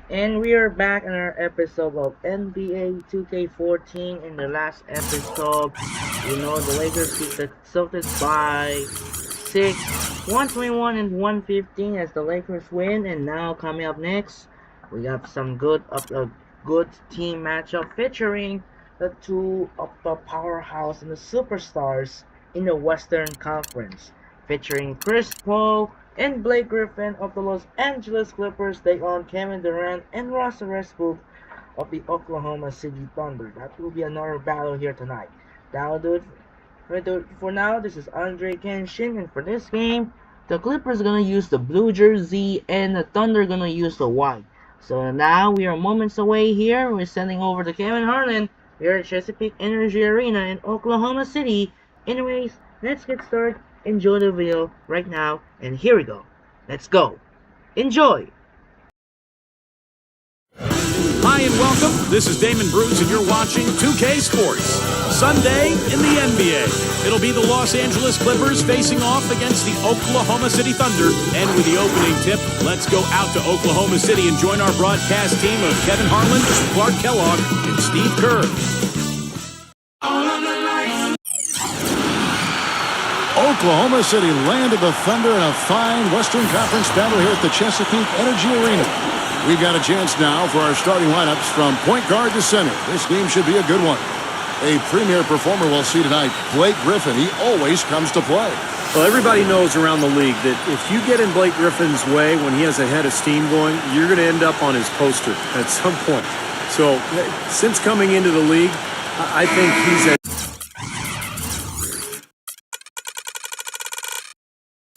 And we are back in our episode of NBA 2K14. In the last episode, the Lakers beat the Celtics by 6, 121 and 115 as the Lakers win. And now coming up next, we got some good team matchup featuring the two of the powerhouse and the superstars in the Western Conference, featuring Chris Paul and Blake Griffin of the Los Angeles Clippers take on Kevin Durant and Russell Westbrook of the Oklahoma City Thunder. That will be another battle here tonight. That'll do it for now. This is Andre Kenshin, and for this game, the Clippers are gonna use the blue jersey and the Thunder are gonna use the white. So now we are moments away here. We're sending over to Kevin Harlan here at Chesapeake Energy Arena in Oklahoma City. Anyways, let's get started. Enjoy the video right now, and here we go. Let's go. Enjoy. Hi and welcome. This is Damon Bruce, and you're watching 2K Sports. Sunday in the NBA. It'll be the Los Angeles Clippers facing off against the Oklahoma City Thunder. And with the opening tip, let's go out to Oklahoma City and join our broadcast team of Kevin Harlan, Clark Kellogg, and Steve Kerr. Oklahoma City landed the Thunder in a fine Western Conference battle here at the Chesapeake Energy Arena. We've got a chance now for our starting lineups from point guard to center. This game should be a good one. A premier performer we'll see tonight, Blake Griffin. He always comes to play. Well, everybody knows around the league that if you get in Blake Griffin's way when he has a head of steam going, you're going to end up on his poster at some point. So since coming into the league, I think he's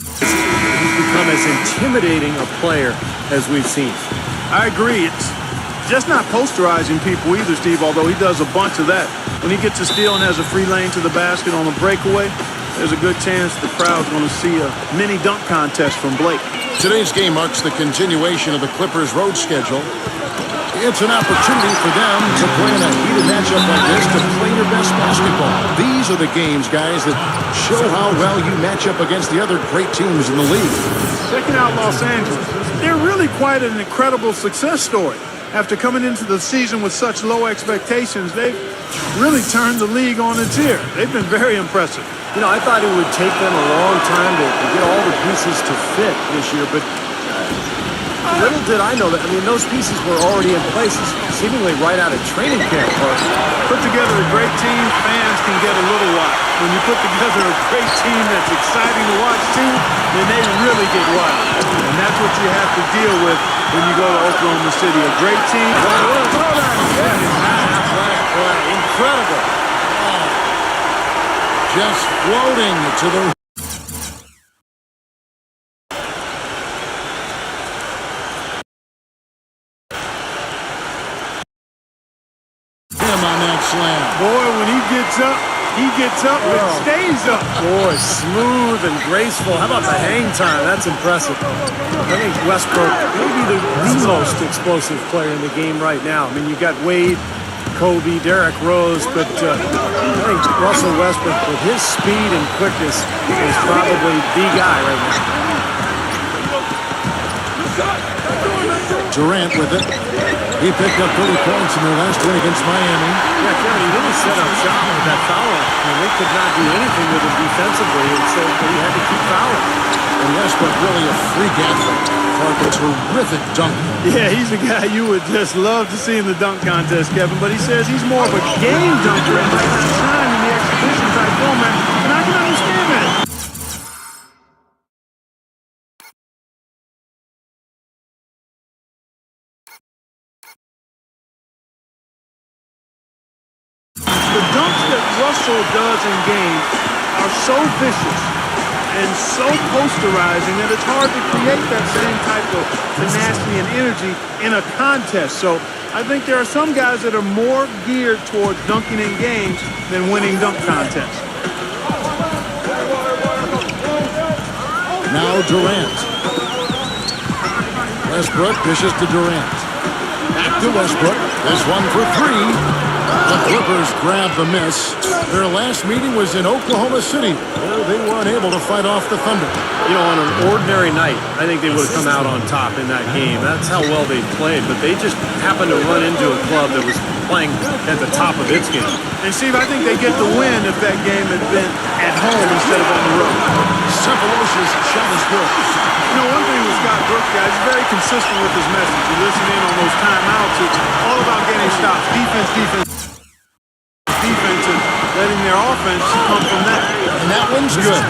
become as intimidating a player as we've seen. I agree. It's just not posterizing people either, Steve, although he does a bunch of that. When he gets a steal and has a free lane to the basket on a breakaway, there's a good chance the crowd's going to see a mini dunk contest from Blake. Today's game marks the continuation of the Clippers' road schedule. It's an opportunity for them to play in a heated matchup like this to play their best basketball. These are the games, guys, that show how well you match up against the other great teams in the league. Checking out Los Angeles, they're really quite an incredible success story. After coming into the season with such low expectations, they've really turned the league on its ear. They've been very impressive. You know, I thought it would take them a long time to get all the pieces to fit this year, but little did I know that. I mean, those pieces were already in place, seemingly right out of training camp. Put together a great team, fans can get a little wild. When you put together a great team that's exciting to watch too, then they really get wild. And that's what you have to deal with when you go to Oklahoma City. A great team. Incredible. Just floating to the... on that slam. Boy, when he gets up and stays up. Boy, smooth and graceful. How about the hang time? That's impressive. I think Westbrook may be the most explosive player in the game right now. I mean, you've got Wade, Kobe, Derrick Rose, but I think Russell Westbrook, with his speed and quickness, is probably the guy right now. Durant with it. He picked up 30 points in their last win against Miami. Yeah, Kevin, he really set up shop with that foul. And they could not do anything with him defensively, and so he had to keep fouling. And Westbrook really a freak athlete. Clark, a terrific dunker. Yeah, he's a guy you would just love to see in the dunk contest, Kevin, but he says he's more of a game dunker and likes to shine in the exhibition type format, and I can understand that. The dunks that Russell does in games are so vicious and so posterizing that it's hard to create that same type of tenacity and energy in a contest. So I think there are some guys that are more geared towards dunking in games than winning dunk contests. Now Durant. Westbrook dishes to Durant. Back to Westbrook. This one for three. The Clippers grab the miss. Their last meeting was in Oklahoma City, where they were unable to fight off the Thunder. You know, on an ordinary night, I think they would have come out on top in that game. That's how well they played, but they just happened to run into a club that was playing at the top of its game. And Steve, I think they get the win if that game had been at home instead of on the road. Cephalos's shot is good. You know, one thing with Scott Brooks, guys, he's very consistent with his message. You listen in on those timeouts, it's all about getting stops. Defense, defense, defense, and letting their offense come from that. And that one's good.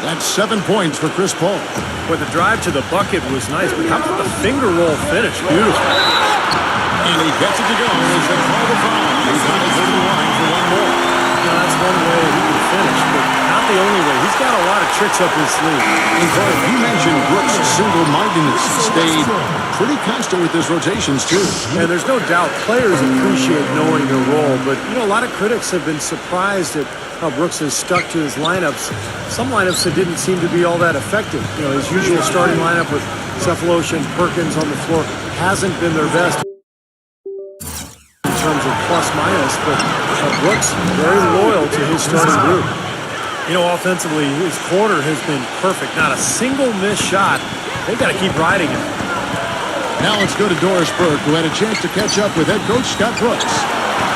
That's 7 points for Chris Paul. Well, the drive to the bucket was nice, but how about the finger roll finish? Beautiful. And he gets it to go as they call the foul. He's on his line for one more. You know, that's one way he can finish, but not the only way. He's got a lot of tricks up his sleeve. And Clark, you mentioned Brooks' single-mindedness stayed pretty constant with his rotations, too. And there's no doubt players appreciate knowing their role, but, you know, a lot of critics have been surprised at how Brooks has stuck to his lineups. Some lineups that didn't seem to be all that effective. You know, his usual starting lineup with Cephalosha and Perkins on the floor hasn't been their best in terms of plus-minus, but Brooks very loyal to his starting group. You know, offensively, his corner has been perfect. Not a single missed shot. They've got to keep riding him. Now let's go to Doris Burke, who had a chance to catch up with head coach Scott Brooks.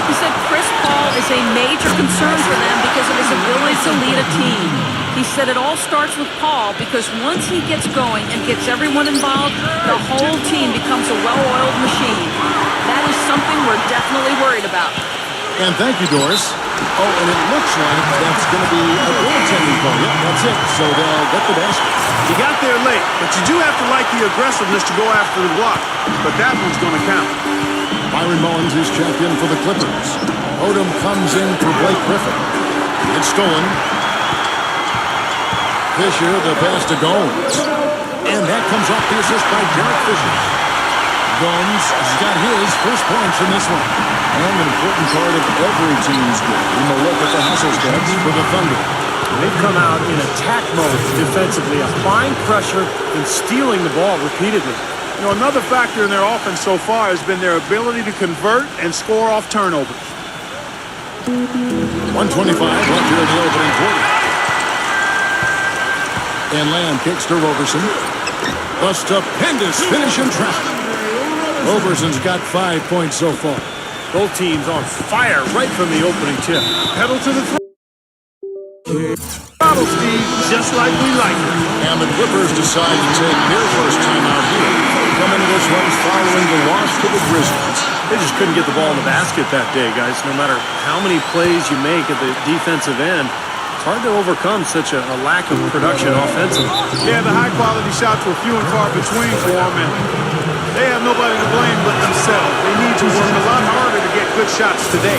He said Chris Paul is a major concern for them because of his ability to lead a team. He said it all starts with Paul because once he gets going and gets everyone involved, the whole team becomes a well-oiled machine. That is something we're definitely worried about. And thank you, Doris. Oh, and it looks like that's going to be a goaltending call. Yep, that's it. So they'll get the basket. You got there late, but you do have to like the aggressiveness to go after the block. But that one's going to count. Byron Mullins is checked in for the Clippers. Odom comes in for Blake Griffin. It's stolen. Fisher, the pass to Gomes. And that comes off the assist by Derek Fisher. Gomes has got his first points in this one. And an important part of every team's game. We'll look at the hustle stats for the Thunder. They've come out in attack mode defensively, applying pressure and stealing the ball repeatedly. You know, another factor in their offense so far has been their ability to convert and score off turnovers. 125 left here in the opening quarter. And Lamb kicks to Roberson. A stupendous finish and trap. Roberson's got 5 points so far. Both teams on fire right from the opening tip. Pedal to the floor. Bottle, Steve, just like we like it. And the Clippers decide to take their first time out here. Come into this one following the loss to the Grizzlies. They just couldn't get the ball in the basket that day, guys. No matter how many plays you make at the defensive end, it's hard to overcome such a lack of production offensively. Yeah, the high-quality shots were few and far between for them, and they have nobody to blame but themselves. They need to work a lot harder to get good shots today.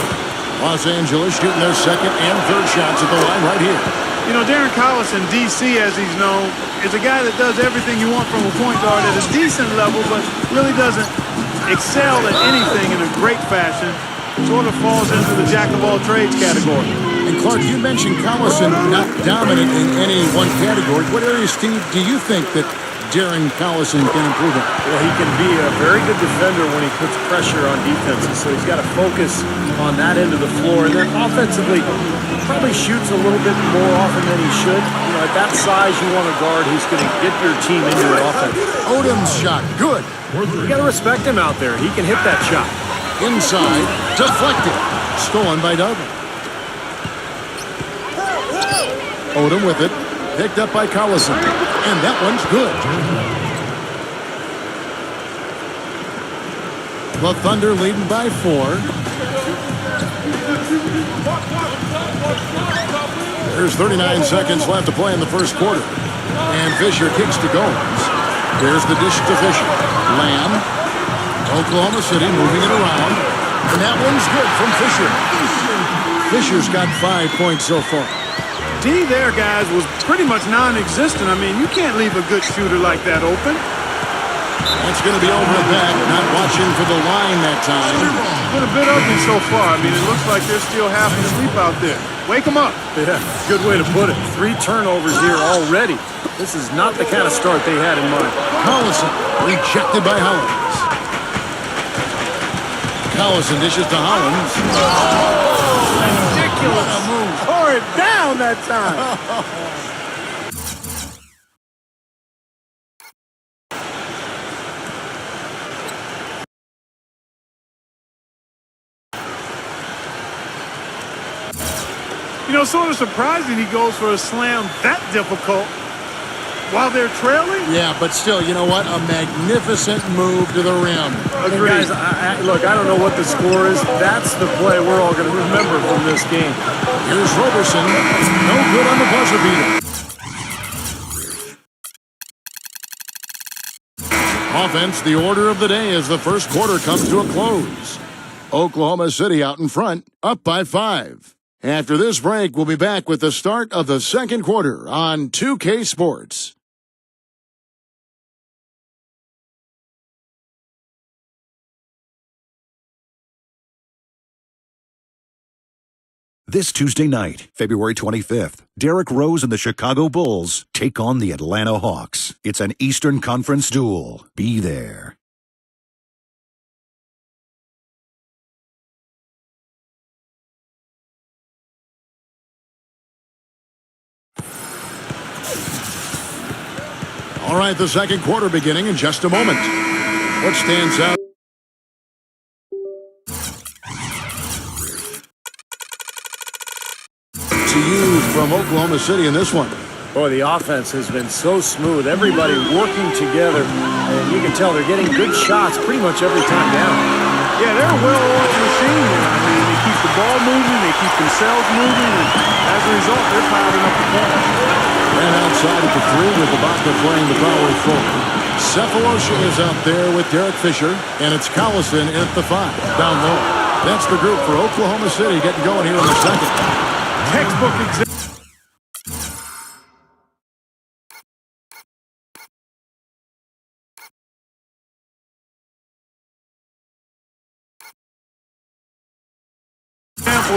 Los Angeles shooting their second and third shots at the line right here. You know, Darren Collison, D.C., as he's known, is a guy that does everything you want from a point guard at a decent level, but really doesn't excel at anything in a great fashion. Sort of falls into the jack-of-all-trades category. And Clark, you mentioned Collison not dominant in any one category. What areas, Steve, do you think that Darren Collison can improve on? Well, he can be a very good defender when he puts pressure on defenses, so he's got to focus on that end of the floor. And then offensively, probably shoots a little bit more often than he should. You know, at that size, you want a guard who's going to get your team into an offense. Odom's shot, good. You got to respect him out there. He can hit that shot. Inside, deflected. Stolen by Dudley. Odom with it. Picked up by Collison. And that one's good. The Thunder leading by 4. There's 39 seconds left to play in the first quarter. And Fisher kicks to Gomes. There's the dish to Fisher. Lamb. Oklahoma City moving it around. And that one's good from Fisher. Fisher's got 5 points so far. D there, guys, was pretty much non-existent. I mean, you can't leave a good shooter like that open. That's going to be over at that. Not watching for the line that time. Been a bit ugly so far. I mean, it looks like they're still half asleep out there. Wake them up. Yeah, good way to put it. 3 turnovers here already. This is not the kind of start they had in mind. Collison rejected by Hollins. Collison dishes to Hollins. Ridiculous. Tore it down that time. You know, sort of surprising he goes for a slam that difficult while they're trailing. Yeah, but still, you know what? A magnificent move to the rim. And guys, look, I don't know what the score is. That's the play we're all going to remember from this game. Here's Roberson. No good on the buzzer beater. Offense, the order of the day as the first quarter comes to a close. Oklahoma City out in front, up by 5. After this break, we'll be back with the start of the second quarter on 2K Sports. This Tuesday night, February 25th, Derrick Rose and the Chicago Bulls take on the Atlanta Hawks. It's an Eastern Conference duel. Be there. All right, the second quarter beginning in just a moment. What stands out? To you from Oklahoma City in this one. Boy, the offense has been so smooth. Everybody working together, and you can tell they're getting good shots pretty much every time down. Yeah, they're a well-oiled machine here. I mean, they keep the ball moving, they keep themselves moving, and as a result, they're piling up the points. And outside at the 3 with Ibaka playing the power forward. Cephalosha is out there with Derek Fisher, and it's Collison at the 5, down low. That's the group for Oklahoma City getting going here in the second. Textbook example.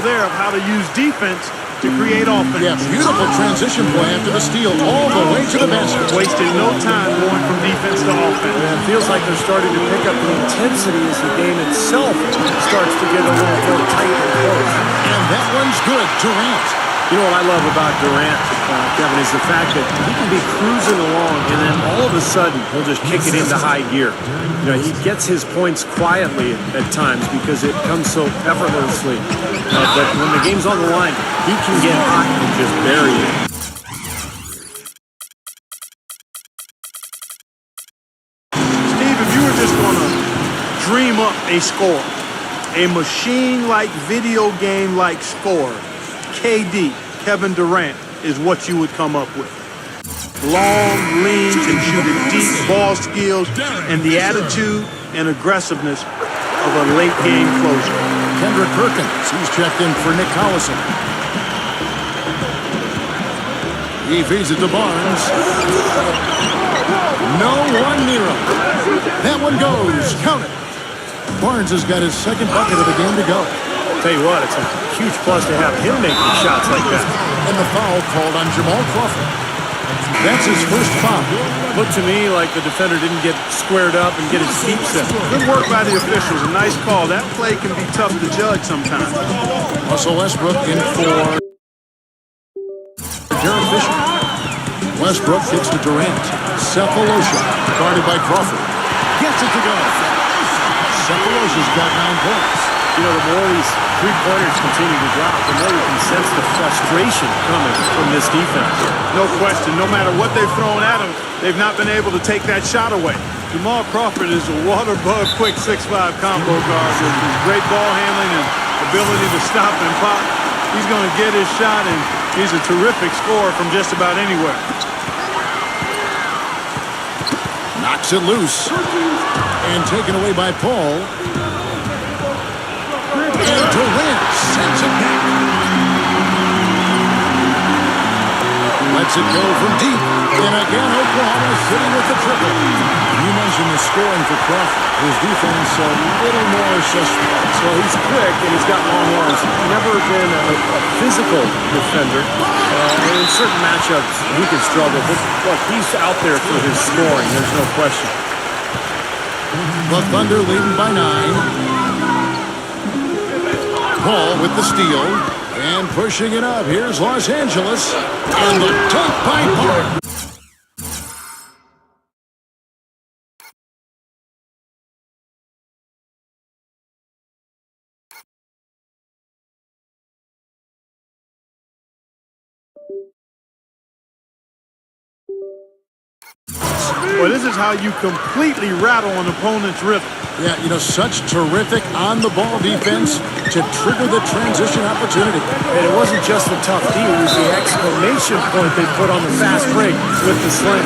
There of how to use defense to create offense. Yeah, beautiful transition play after the steal all the way to the basket. Wasted no time going from defense to offense. Yeah, it feels like they're starting to pick up the intensity as the game itself starts to get a little more tight and close. And that one's good. Durant. You know what I love about Durant, Kevin, is the fact that he can be cruising along and then all of a sudden he'll just kick it into high gear. You know, he gets his points quietly at times because it comes so effortlessly. But when the game's on the line, he can get hot and just bury it. Steve, if you were just going to dream up a score, a machine-like, video game-like score, KD, Kevin Durant, is what you would come up with. Long, lean, can shoot it deep, ball skills, and the attitude and aggressiveness of a late-game closer. Kendrick Perkins, he's checked in for Nick Collison. He feeds it to Barnes. No one near him. That one goes. Count it. Barnes has got his second bucket of the game to go. Tell you what, it's a huge plus to have him making shots like that. And the foul called on Jamal Crawford. That's his first foul. Looked to me like the defender didn't get squared up and get his feet set. Good work by the officials. A nice call. That play can be tough to judge sometimes. Russell Westbrook in for Derek Fisher. Westbrook kicks to Durant. Cephalosha guarded by Crawford. Gets it to go. Cephalosha's got 9 points. You know, the more these three-pointers continue to drop, the more you can sense the frustration coming from this defense. No question. No matter what they've thrown at them, they've not been able to take that shot away. Jamal Crawford is a water-bug, quick 6'5" combo guard with great ball handling and ability to stop and pop. He's going to get his shot, and he's a terrific scorer from just about anywhere. Knocks it loose. And taken away by Paul. And Durant sends it back. Lets it go from deep. And again, Oklahoma City with the triple. You mentioned the scoring for Crawford. His defense a little more suspect. Well, he's quick and he's got long arms. He's never been a physical defender. In certain matchups, he could struggle. But look, he's out there for his scoring. There's no question. The Thunder leading by 9. Paul with the steal. And pushing it up. Here's Los Angeles. And the dunk by Paul. Well, this is how you completely rattle an opponent's rhythm. Yeah, you know, such terrific on-the-ball defense to trigger the transition opportunity. And it wasn't just the tough D, it was the exclamation point they put on the fast break with the slam.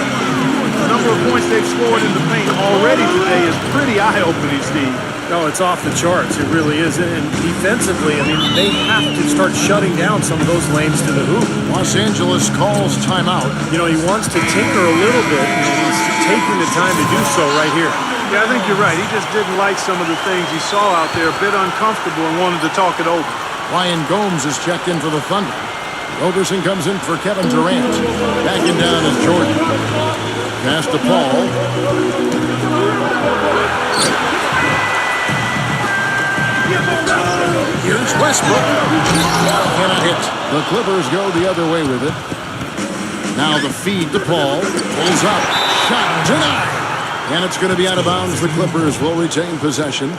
The number of points they've scored in the paint already today is pretty eye-opening, Steve. No, it's off the charts. It really is. And defensively, I mean, they have to start shutting down some of those lanes to the hoop. Los Angeles calls timeout. You know, he wants to tinker a little bit, and he's taking the time to do so right here. Yeah, I think you're right. He just didn't like some of the things he saw out there, a bit uncomfortable, and wanted to talk it over. Ryan Gomes is checked in for the Thunder. Roberson comes in for Kevin Durant. Backing down is Jordan. Pass to Paul. Here's Westbrook. Cannot hit. The Clippers go the other way with it. Now the feed to Paul. Pulls up. Shot denied. And it's going to be out of bounds. The Clippers will retain possession.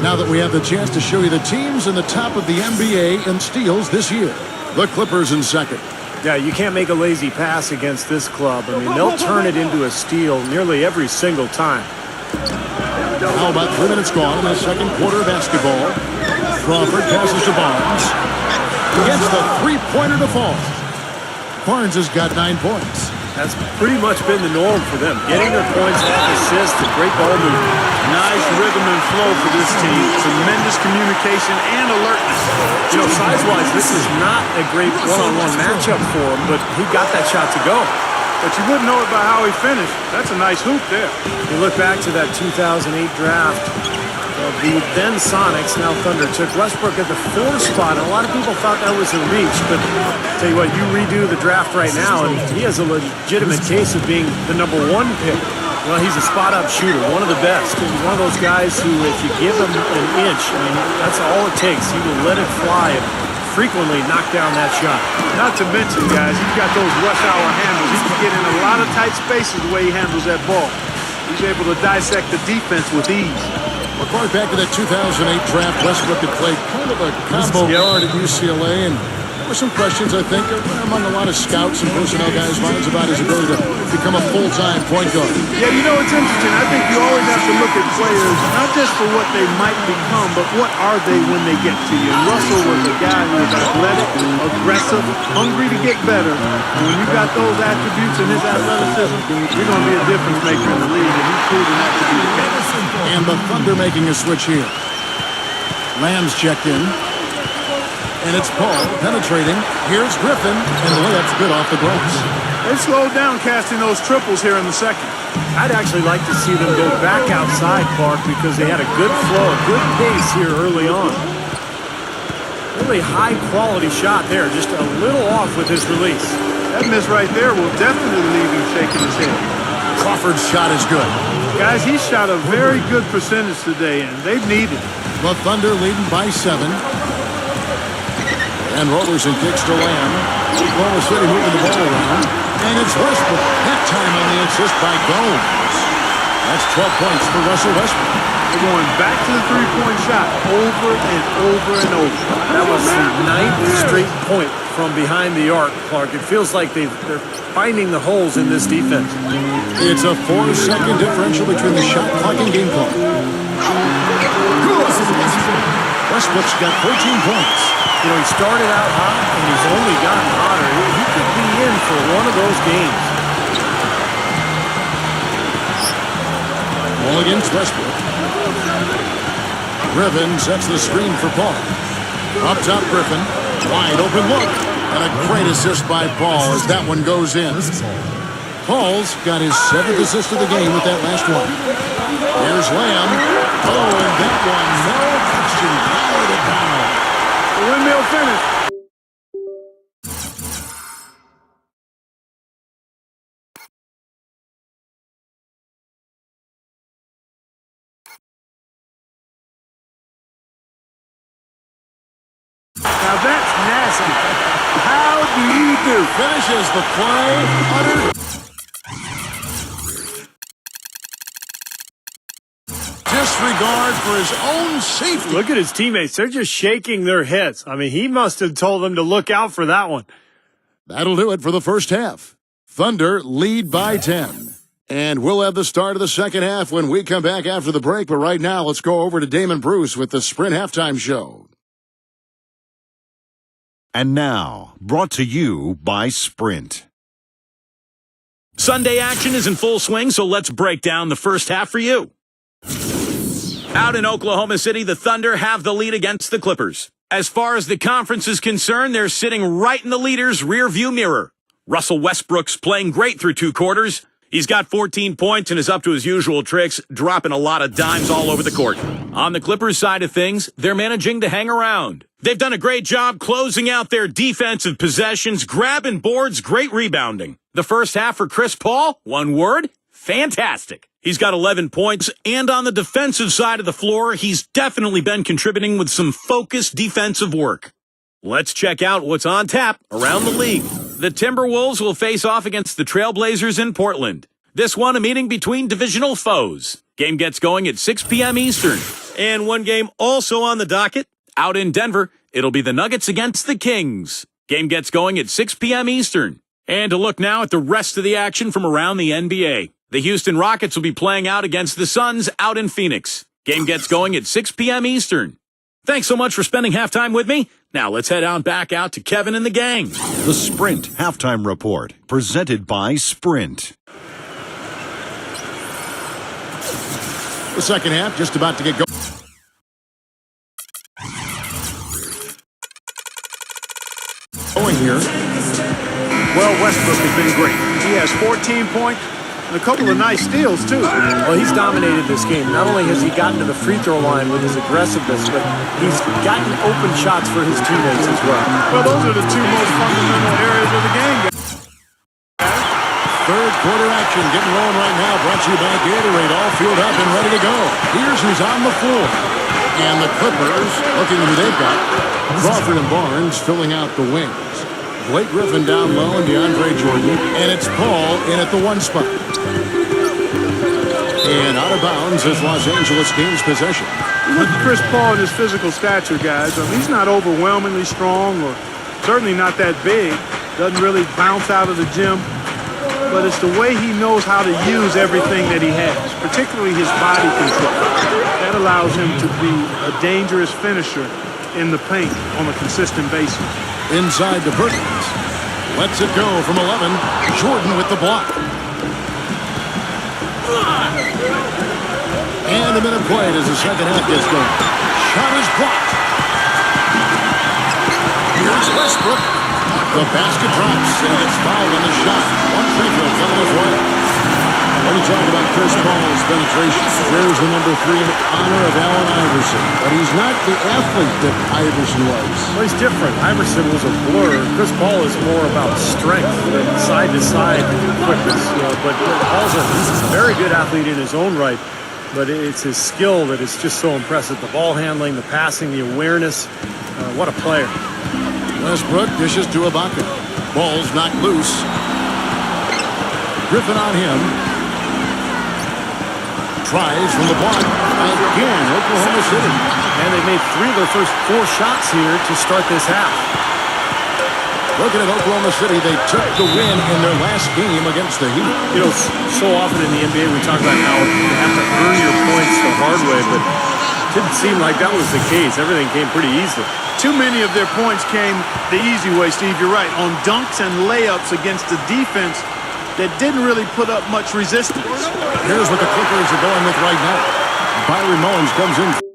Now that we have the chance to show you the teams in the top of the NBA in steals this year. The Clippers in second. Yeah, you can't make a lazy pass against this club. I mean, they'll turn it into a steal nearly every single time. Now about 3 minutes gone in the second quarter of basketball. Crawford passes to Barnes. Gets the three-pointer to fall. Barnes has got 9 points. That's pretty much been the norm for them. Getting their points off assists and great ball movement. Nice rhythm and flow for this team. Tremendous communication and alertness. You know, size-wise, this is not a great one-on-one matchup for him, but he got that shot to go. But you wouldn't know it by how he finished. That's a nice hoop there. You look back to that 2008 draft. The then Sonics, now Thunder, took Westbrook at the 4 spot, and a lot of people thought that was a reach. But tell you what, you redo the draft right now, and he has a legitimate case of being the number 1 pick. Well, he's a spot-up shooter, one of the best. He's one of those guys who, if you give him an inch, I mean, that's all it takes. He will let it fly and frequently knock down that shot. Not to mention, guys, he's got those rush hour handles. He can get in a lot of tight spaces the way he handles that ball. He's able to dissect the defense with ease. Well, going back to that 2008 draft, Westbrook had played kind of a combo guard at UCLA, and there were some questions, I think, among a lot of scouts and personnel guys' minds about his ability to become a full-time point guard. Yeah, you know, it's interesting. I think you always have to look at players, not just for what they might become, but what are they when they get to you. And Russell was a guy who was athletic, aggressive, hungry to get better. And when you got those attributes in his athleticism, you're going to be a difference maker in the league, and he's proven that to be the case. And the Thunder making a switch here. Lamb's checked in. And it's Paul penetrating. Here's Griffin, and the layup's good off the glass. They slowed down casting those triples here in the second. I'd actually like to see them go back outside, Clark, because they had a good flow, a good pace here early on. Really high-quality shot there, just a little off with his release. That miss right there will definitely leave him shaking his head. Crawford's shot is good. Guys, he shot a very good percentage today, and they've needed it. The Thunder leading by 7. And Roberson kicks to Lamb. Oklahoma City moving the ball around. And it's Westbrook. That time on the assist by Gomes. That's 12 points for Russell Westbrook. They're going back to the three-point shot over and over and over. That was the 9th straight point from behind the arc, Clark. It feels like they're finding the holes in this defense. It's a 4-second differential between the shot clock and game clock. Westbrook's got 14 points. You know, he started out hot, and he's only gotten hotter. He could be in for one of those games. Ball against Westbrook. Griffin sets the screen for Paul. Up top, Griffin. Wide open look. And a great assist by Paul as that one goes in. Paul's got his 7th assist of the game with that last one. Here's Lamb. Oh, and that one, no question. Powered it down. The windmill finish. do you do? Finishes the play. Utter disregard for his own safety. Look at his teammates. They're just shaking their heads. I mean, he must have told them to look out for that one. That'll do it for the first half. Thunder lead by 10. And we'll have the start of the second half when we come back after the break. But right now, let's go over to Damon Bruce with the Sprint Halftime Show. And now, brought to you by Sprint. Sunday action is in full swing, so let's break down the first half for you. Out in Oklahoma City, the Thunder have the lead against the Clippers. As far as the conference is concerned, they're sitting right in the leader's rearview mirror. Russell Westbrook's playing great through 2 quarters. He's got 14 points and is up to his usual tricks, dropping a lot of dimes all over the court. On the Clippers side of things, they're managing to hang around. They've done a great job closing out their defensive possessions, grabbing boards, great rebounding. The first half for Chris Paul, one word, fantastic. He's got 11 points, and on the defensive side of the floor, he's definitely been contributing with some focused defensive work. Let's check out what's on tap around the league. The Timberwolves will face off against the Trailblazers in Portland. This one a meeting between divisional foes. Game gets going at 6 p.m. Eastern. And one game also on the docket. Out in Denver, it'll be the Nuggets against the Kings. Game gets going at 6 p.m. Eastern. And to look now at the rest of the action from around the NBA. The Houston Rockets will be playing out against the Suns out in Phoenix. Game gets going at 6 p.m. Eastern. Thanks so much for spending halftime with me. Now let's head on back out to Kevin and the gang. The Sprint Halftime Report, presented by Sprint. The second half just about to get going. Here. Well, Westbrook has been great. He has 14 points and a couple of nice steals, too. Well, he's dominated this game. Not only has he gotten to the free throw line with his aggressiveness, but he's gotten open shots for his teammates as well. Well, those are the 2 most fundamental areas of the game. Third quarter action getting rolling right now. Brought to you by Gatorade. All fueled up and ready to go. Here's who's on the floor. And the Clippers, looking at who they've got. Crawford and Barnes filling out the wings. Blake Griffin down low and DeAndre Jordan. And it's Paul in at the 1 spot. And out of bounds as Los Angeles gains possession. Look at Chris Paul and his physical stature, guys. He's not overwhelmingly strong or certainly not that big. Doesn't really bounce out of the gym. But it's the way he knows how to use everything that he has, particularly his body control. That allows him to be a dangerous finisher in the paint on a consistent basis. Inside to Perkins. Lets it go from 11. Jordan with the block. And a minute played as the second half gets going. Shot is blocked. Here's Westbrook. The basket drops and gets fouled on the shot. 1 free throw coming his way. When you talk about Chris Paul's penetration, there's the number 3 in honor of Allen Iverson. But he's not the athlete that Iverson was. Well, he's different. Iverson was a blur. Chris Paul is more about strength than side-to-side quickness. But Paul's he's a very good athlete in his own right. But it's his skill that is just so impressive. The ball handling, the passing, the awareness. What a player. Westbrook dishes to Ibaka. Ball's knocked loose. Griffin on him. Tries from the block. Again, Oklahoma City. And they made 3 of their first 4 shots here to start this half. Looking at Oklahoma City, they took the win in their last game against the Heat. You know, so often in the NBA we talk about how you have to earn your points the hard way, but it didn't seem like that was the case. Everything came pretty easily. Too many of their points came the easy way, Steve. You're right. On dunks and layups against the defense that didn't really put up much resistance. Here's what the Clippers are going with right now. Byron Mullins comes in.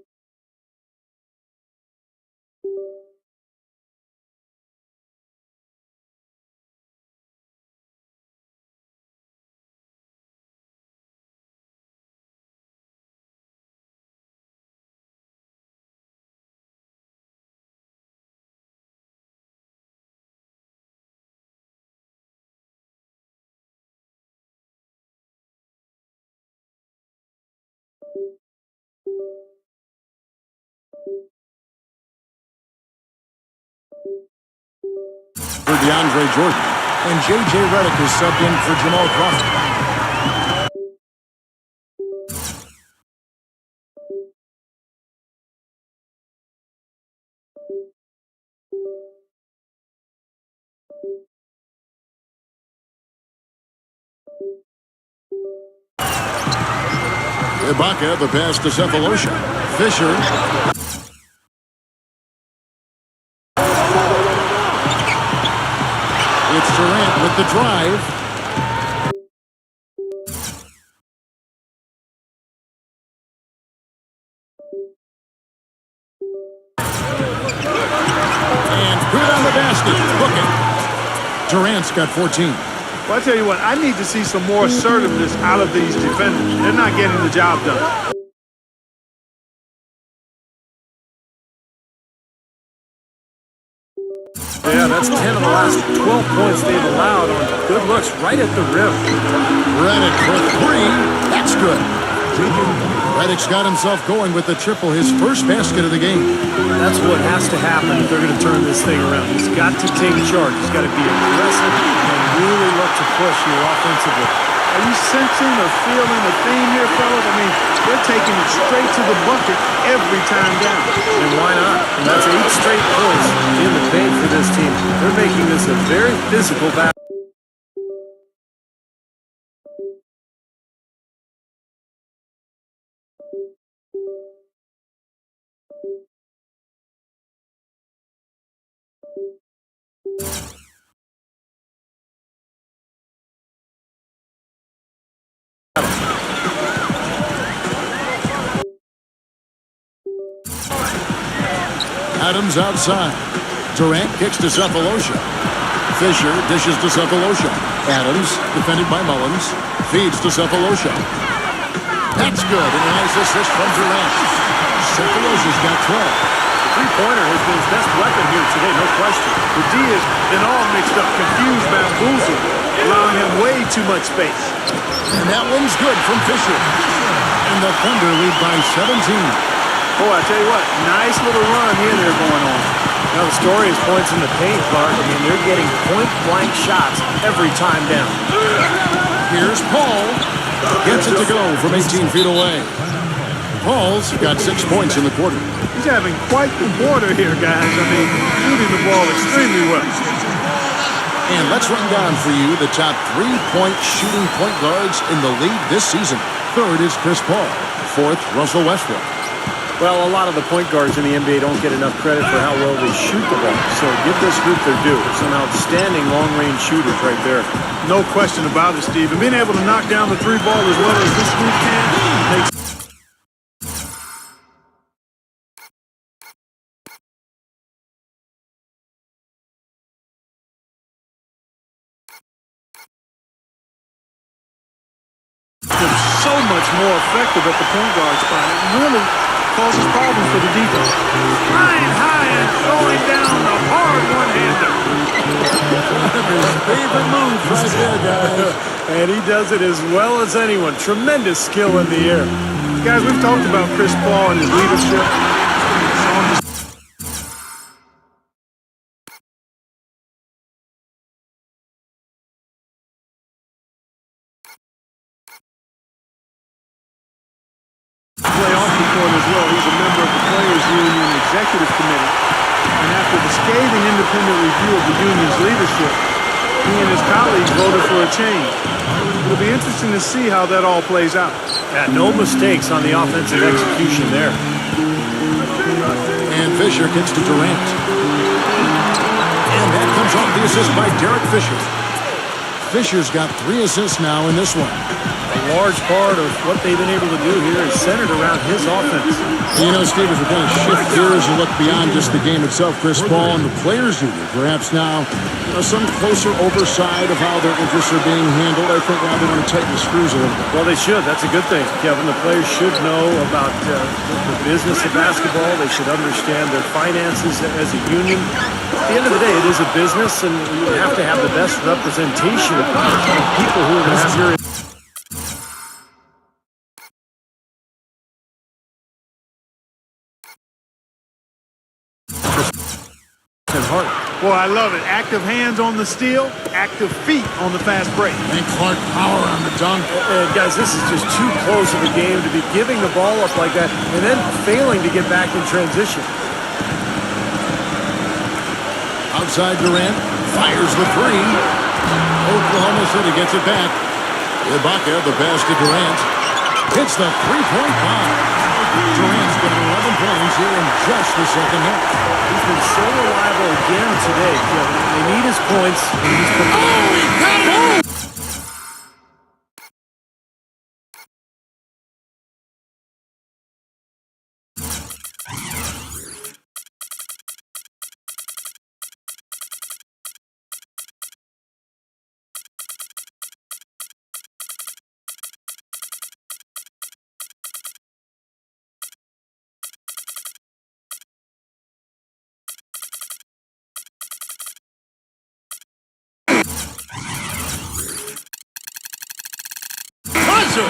DeAndre Jordan. And J.J. Redick is subbed in for Jamal Crawford. Ibaka, the pass to Cephalosha. Fisher. It's Durant with the drive. And good on the basket. Booking. Durant's got 14. Well, I tell you what, I need to see some more assertiveness out of these defenders. They're not getting the job done. Yeah, that's 10 of the last 12 points they've allowed on good looks right at the rim. Redick for three. That's good. Redick's got himself going with the triple, his first basket of the game. That's what has to happen if they're going to turn this thing around. He's got to take charge. He's got to be aggressive and really look to push here offensively. Are you sensing or feeling a theme here, fellas? I mean, they're taking it straight to the bucket every time down. And why not? And that's 8 straight points in the paint for this team. They're making this a very physical battle. Adams outside. Durant kicks to Cephalosha. Fisher dishes to Cephalosha. Adams, defended by Mullins, feeds to Cephalosha. That's good, and a nice assist from Durant. Cephalosha's got 12. Three-pointer has been his best weapon here today, no question. The D has been all mixed up, confused, bamboozled, allowing him way too much space. And that one's good from Fisher. And the Thunder lead by 17. Boy, I tell you what, nice little run here they're going on. Now the story is points in the paint, Clark. I mean, they're getting point-blank shots every time down. Here's Paul. Gets it to go from 18 feet away. Paul's got 6 points in the quarter. He's having quite the quarter here, guys. I mean, shooting the ball extremely well. And let's run down for you the top 3-point shooting point guards in the league this season. Third is Chris Paul. Fourth, Russell Westbrook. Well, a lot of the point guards in the NBA don't get enough credit for how well they shoot the ball. So give this group their due. Some outstanding long-range shooters right there. No question about it, Steve. And being able to knock down the three ball as well as this group can makes them so much more effective at the point guard spot. It really causes problems for the defense. Flying high and throwing down the hard one-hander. His favorite move right there, guys. And he does it as well as anyone. Tremendous skill in the air. Guys, we've talked about Chris Paul and his leadership. Play off the court as well. He's a member of the Players Union Executive Committee. And after the scathing independent review of the union's leadership, he and his colleagues voted for a change. It'll be interesting to see how that all plays out. Yeah, no mistakes on the offensive execution there. And Fisher gets to Durant. And that comes off the assist by Derek Fisher. Fisher's got 3 assists now in this one. A large part of what they've been able to do here is centered around his offense. You know, Steve, as we're going to shift gears and look beyond just the game itself, Chris Paul and the Players Union, perhaps now some closer oversight of how their interests are being handled. I think now they want to tighten the screws a little bit. Well, they should. That's a good thing, Kevin. The players should know about the business of basketball. They should understand their finances as a union. At the end of the day, it is a business, and you have to have the best representation of people who are going to have your... and Hart. Boy, I love it. Active hands on the steal, active feet on the fast break. And Clark power on the dunk. And guys, this is just too close of a game to be giving the ball up like that and then failing to get back in transition. Outside Durant, fires the three. Oklahoma City gets it back. Ibaka, the pass to Durant. Hits the three-point bomb. Durant's got 11 points here in just the second half. He's been so reliable again today. They need his points. And he's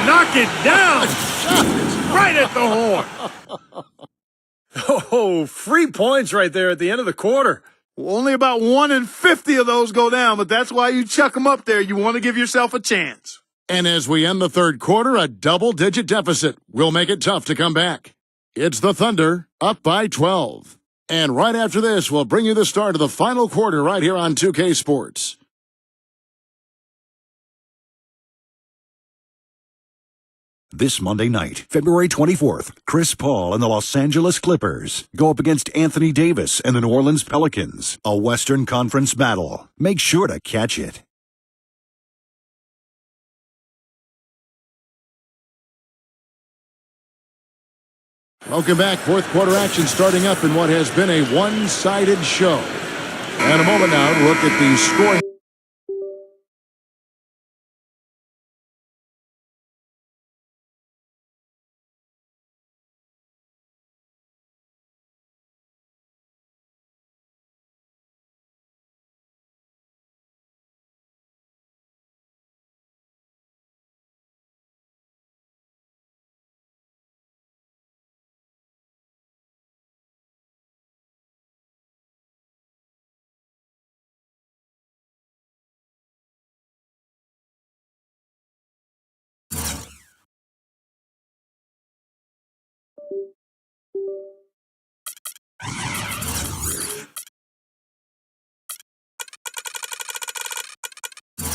Knock it down! Right at the horn! Oh, free points right there at the end of the quarter. Only about 1 in 50 of those go down, but that's why you chuck them up there. You want to give yourself a chance. And as we end the third quarter, a double-digit deficit will make it tough to come back. It's the Thunder, up by 12. And right after this, we'll bring you the start of the final quarter right here on 2K Sports. This Monday night, February 24th, Chris Paul and the Los Angeles Clippers go up against Anthony Davis and the New Orleans Pelicans, a Western Conference battle. Make sure to catch it. Welcome back. Fourth quarter action starting up in what has been a one-sided show. And a moment now to look at the scoring.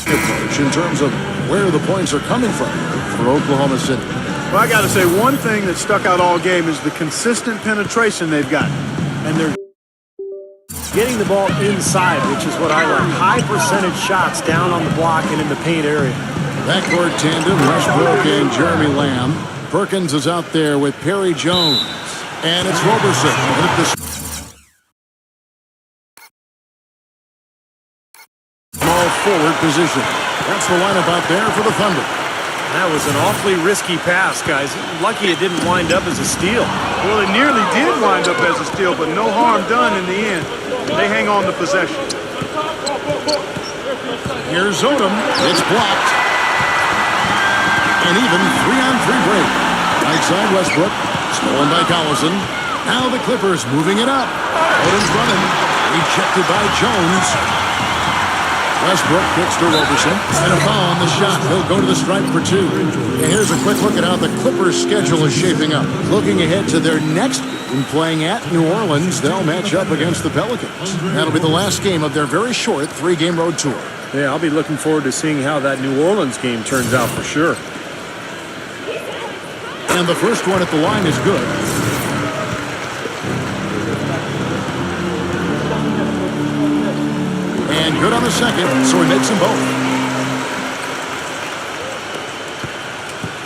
Approach in terms of where the points are coming from for Oklahoma City. Well, I got to say, one thing that stuck out all game is the consistent penetration they've got. And they're getting the ball inside, which is what I like. High percentage shots down on the block and in the paint area. Backcourt tandem, Westbrook and Jeremy Lamb. Perkins is out there with Perry Jones. And it's Roberson. Small forward position. That's the lineup out there for the Thunder. That was an awfully risky pass, guys. Lucky it didn't wind up as a steal. Well, it nearly did wind up as a steal, but no harm done in the end. They hang on to possession. Here's Odom. It's blocked. An even 3-on-3 break. Right side Westbrook. Stolen by Collison. Now the Clippers moving it up. Odom's running. Rejected by Jones. Westbrook kicks to Roberson. And a foul on the shot. He'll go to the stripe for two. And here's a quick look at how the Clippers' schedule is shaping up. Looking ahead to their next game, playing at New Orleans, they'll match up against the Pelicans. That'll be the last game of their very short 3-game road tour. Yeah, I'll be looking forward to seeing how that New Orleans game turns out for sure. And the first one at the line is good. And good on the second, so he makes them both.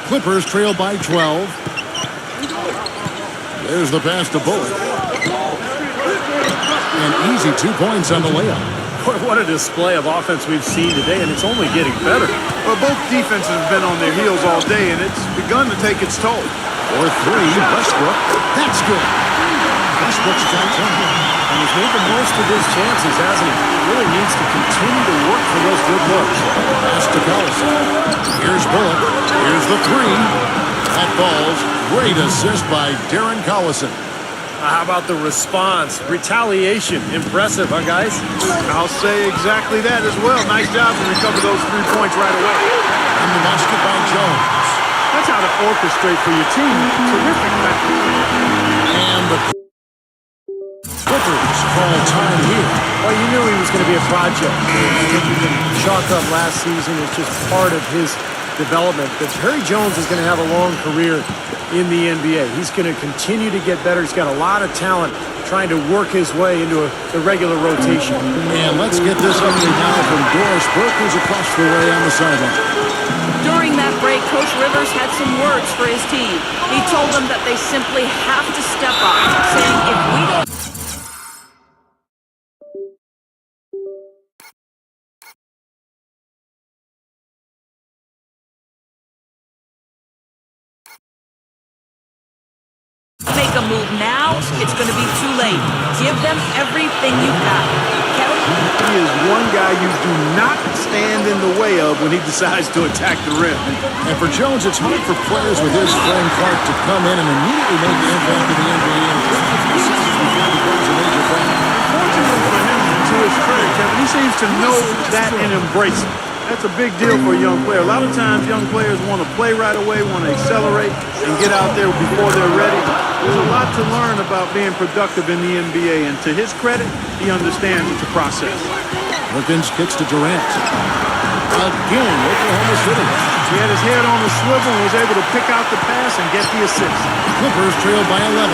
Clippers trail by 12. There's the pass to Bullock. And easy 2 points on the layup. What a display of offense we've seen today, and it's only getting better. Well, both defenses have been on their heels all day, and it's begun to take its toll. For three, Westbrook. That's good. Westbrook's got 10. And he's made the most of his chances, hasn't he? He really needs to continue to work for those good looks. Pass to Collison. Here's Bullock. Here's the three. That falls. Great assist by Darren Collison. How about the response? Retaliation. Impressive, huh, guys? I'll say exactly that as well. Nice job to recover those 3 points right away. And the basket by Jones. That's how to orchestrate for your team. Terrific method. And the Clippers call time here. Well, you knew he was going to be a project. I think you can chalk up last season as just part of his development. But Harry Jones is going to have a long career in the NBA. He's going to continue to get better. He's got a lot of talent trying to work his way into the regular rotation. And let's get this update now from Doris Burke, who's across the way on the sideline. During that break, Coach Rivers had some words for his team. He told them that they simply have to step up, saying if we don't make a move now, it's going to be too late. Give them everything you've got. Kevin? He is one guy you do not stand in the way of when he decides to attack the rim. And for Jones, it's hard for players with his frame part to come in and immediately make an impact in the NBA. Fortunately for him, to his credit, Kevin, he seems to know that and embrace it. That's a big deal for a young player. A lot of times young players want to play right away, want to accelerate and get out there before they're ready. There's a lot to learn about being productive in the NBA, and to his credit, he understands it's a process. Perkins kicks to Durant. Again, Oklahoma City. He had his head on a swivel and was able to pick out the pass and get the assist. Clippers trail by 11.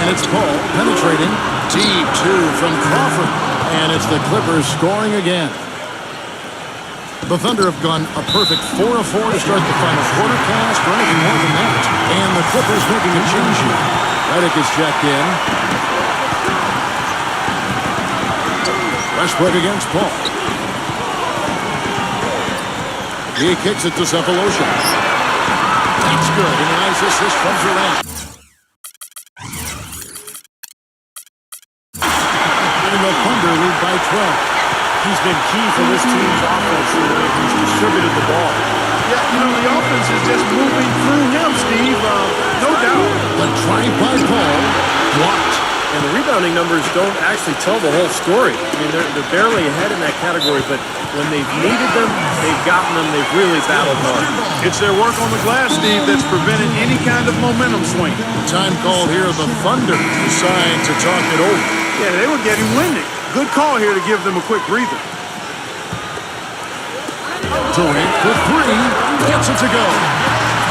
And it's Paul penetrating. Deep two from Crawford. And it's the Clippers scoring again. The Thunder have gone a perfect 4 of 4 to start the final quarter cast, or anything more than that. And the Clippers making a change here. Redick is checked in. Westbrook against Paul. He kicks it to Cephalosha. That's good. And a nice assist from Durant. And the Thunder lead by 12. He's been key for this team's offense. He's distributed the ball. Yeah, you know, the offense is just moving through him, Steve. No doubt. The drive by Paul blocked. And the rebounding numbers don't actually tell the whole story. I mean, they're barely ahead in that category, but when they've needed them, they've gotten them. They've really battled hard. It's their work on the glass, Steve, that's prevented any kind of momentum swing. Time called here. The Thunder decide to talk it over. Yeah, they were getting winded. Good call here to give them a quick breather. Durant for three. Gets it to go.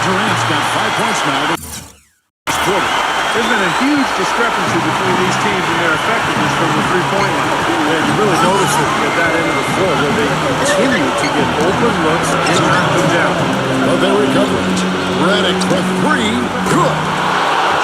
Durant's got 5 points now. This quarter. There's been a huge discrepancy between these teams and their effectiveness from the three-point line. And you really notice it at that end of the floor where they continue to get open looks and knock them down. But they recover it. Redick for three. Good.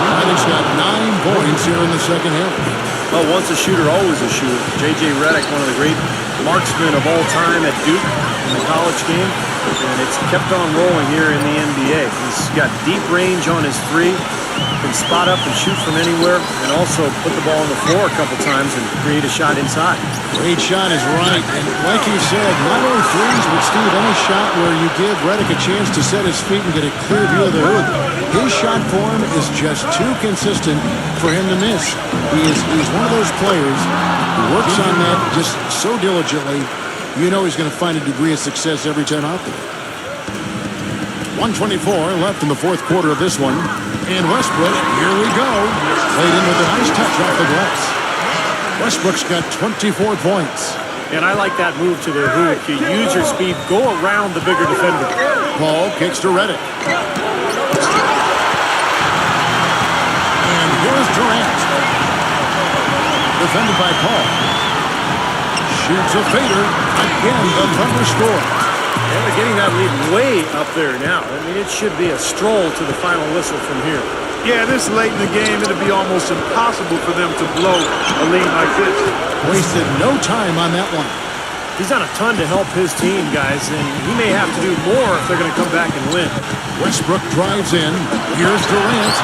Reddick's got 9 points here in the second half. Well, once a shooter, always a shooter. J.J. Redick, one of the great marksmen of all time at Duke in the college game. And it's kept on rolling here in the NBA. He's got deep range on his three. Can spot up and shoot from anywhere, and also put the ball on the floor a couple times and create a shot inside. Great shot is right, and like you said, not only threes, but Steve, any shot where you give Redick a chance to set his feet and get a clear view of the hoop. His shot form is just too consistent for him to miss. He's one of those players who works on that just so diligently. You know he's going to find a degree of success every time out there. 1:24 left in the fourth quarter of this one. And Westbrook, here we go. Played in with a nice touch off the glass. Westbrook's got 24 points. And I like that move to the hoop. You use your speed, go around the bigger defender. Paul kicks to Redick. And here's Durant. Defended by Paul. Shoots a fader. Again, the Thunder score. And they're getting that lead way up there now. I mean, it should be a stroll to the final whistle from here. Yeah, this late in the game, it'll be almost impossible for them to blow a lead like this. Wasted no time on that one. He's done a ton to help his team, guys, and he may have to do more if they're going to come back and win. Westbrook drives in. Here's Durant.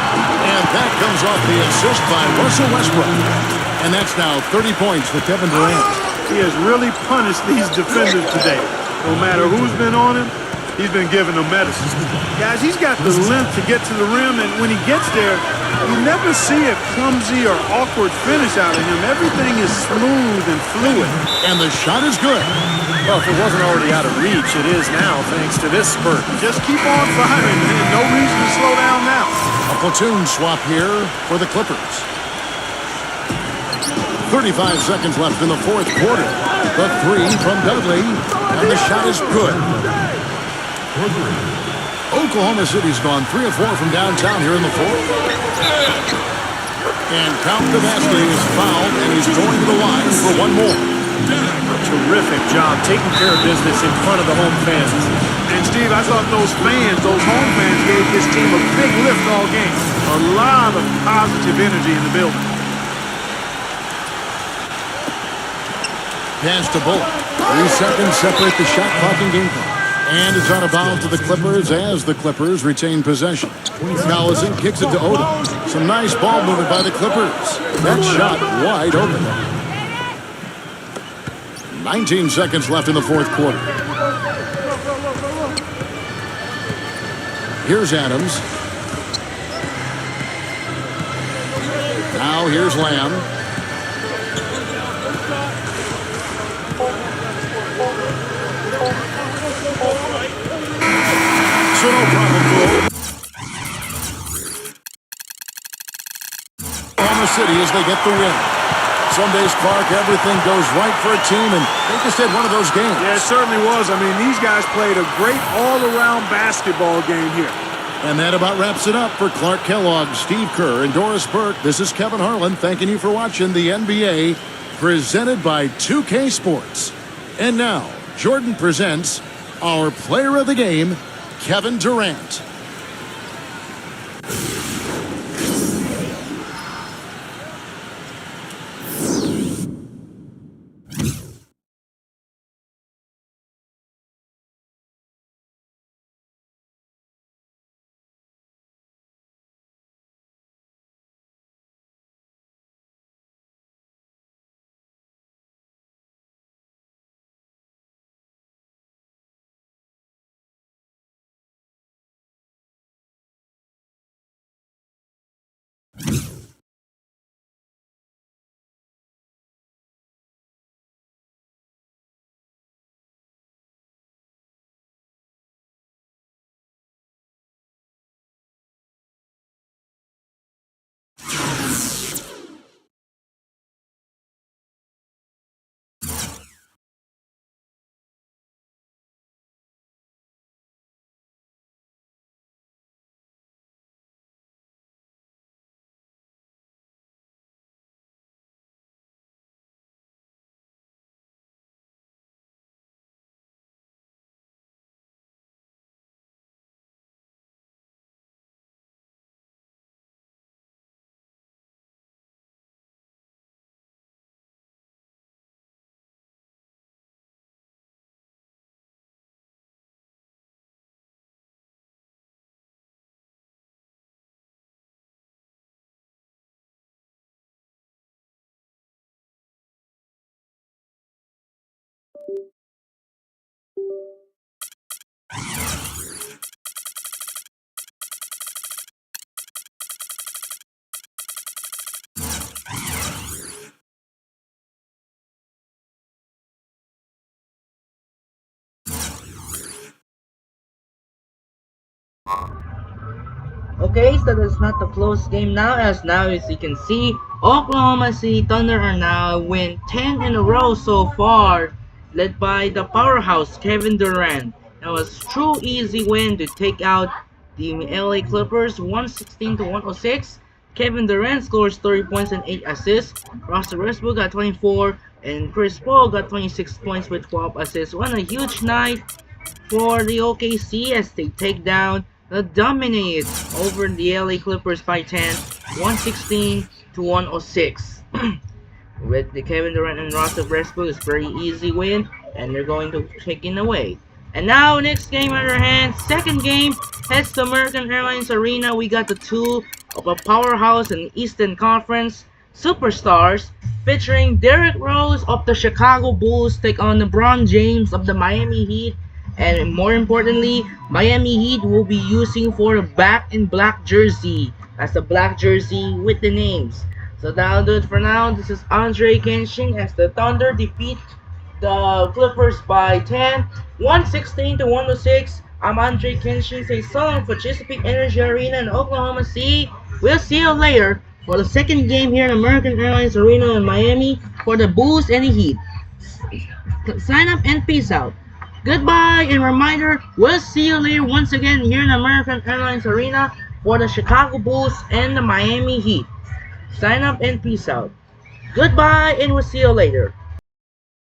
And that comes off the assist by Russell Westbrook. And that's now 30 points for Kevin Durant. He has really punished these defenders today. No matter who's been on him, he's been given the medicine. Guys, he's got the length to get to the rim, and when he gets there, you never see a clumsy or awkward finish out of him. Everything is smooth and fluid. And the shot is good. Well, if it wasn't already out of reach, it is now thanks to this spurt. Just keep on firing, and no reason to slow down now. A platoon swap here for the Clippers. 35 seconds left in the fourth quarter. The three from Dudley, and the shot is good. Oklahoma City's gone 3 of 4 from downtown here in the fourth. And Count Kavasky is fouled, and he's going to the line for one more. Terrific job taking care of business in front of the home fans. And Steve, I thought those home fans gave this team a big lift all game. A lot of positive energy in the building. Pass to Bullock. 3 seconds separate the shot clock and game clock. And it's out of bounds to the Clippers as the Clippers retain possession. Collison kicks it to Odom. Some nice ball movement by the Clippers. That shot wide open. 19 seconds left in the fourth quarter. Here's Adams. Now here's Lamb. So no problem for Oklahoma City as they get the win. Some days, Clark, everything goes right for a team, and they just had one of those games. Yeah, it certainly was. I mean, these guys played a great all-around basketball game here. And that about wraps it up for Clark Kellogg, Steve Kerr, and Doris Burke. This is Kevin Harlan thanking you for watching the NBA presented by 2K Sports. And now, Jordan presents our player of the game, Kevin Durant. Okay, so that's not the close game now, as you can see, Oklahoma City Thunder are now win 10 in a row so far, led by the powerhouse Kevin Durant. That was a true easy win to take out the LA Clippers 116-106. Kevin Durant scores 30 points and 8 assists. Russell Westbrook got 24, and Chris Paul got 26 points with 12 assists. What a huge night for the OKC as they take down the dominate over the LA Clippers by 10, 116-106. With the Kevin Durant and Russell Westbrook, it's very easy win, and they're going to take it away. And now, next game on our hands, second game, heads to American Airlines Arena. We got the two of a powerhouse in the Eastern Conference superstars, featuring Derrick Rose of the Chicago Bulls take on LeBron James of the Miami Heat. And more importantly, Miami Heat will be using for a back in black jersey. That's a black jersey with the names. So that'll do it for now. This is Andre Kenshin as the Thunder defeat the Clippers by 10, 116 to 106. I'm Andre Kenshin saying so long for Chesapeake Energy Arena in Oklahoma City. We'll see you later for the second game here in American Airlines Arena in Miami for the Bulls and the Heat. Sign up and peace out. Goodbye, and reminder, we'll see you later once again here in American Airlines Arena for the Chicago Bulls and the Miami Heat. Sign up and peace out. Goodbye, and we'll see you later.